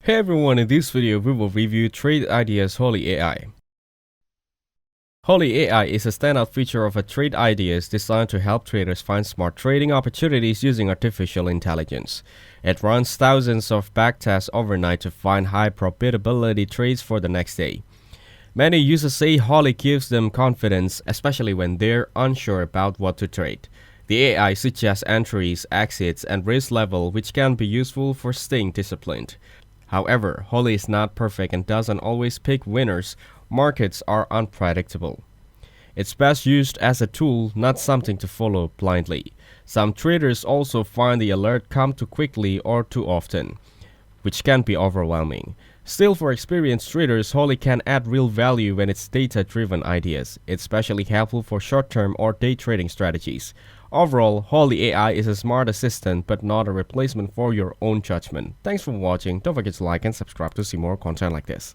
Hey everyone, in this video we will review Trade Ideas Holy AI. Holy AI is a standout feature of a Trade Ideas designed to help traders find smart trading opportunities using artificial intelligence. It runs thousands of backtests overnight to find high probability trades for the next day. Many users say Holy gives them confidence, especially when they're unsure about what to trade. The AI suggests entries, exits, and risk level, which can be useful for staying disciplined. However, Holy is not perfect and doesn't always pick winners. Markets are unpredictable. It's best used as a tool, not something to follow blindly. Some traders also find the alert come too quickly or too often, which can be overwhelming. Still, for experienced traders, Holy can add real value when it's data-driven ideas. It's especially helpful for short-term or day trading strategies. Overall, Holy AI is a smart assistant but not a replacement for your own judgment. Thanks for watching. Don't forget to like and subscribe to see more content like this.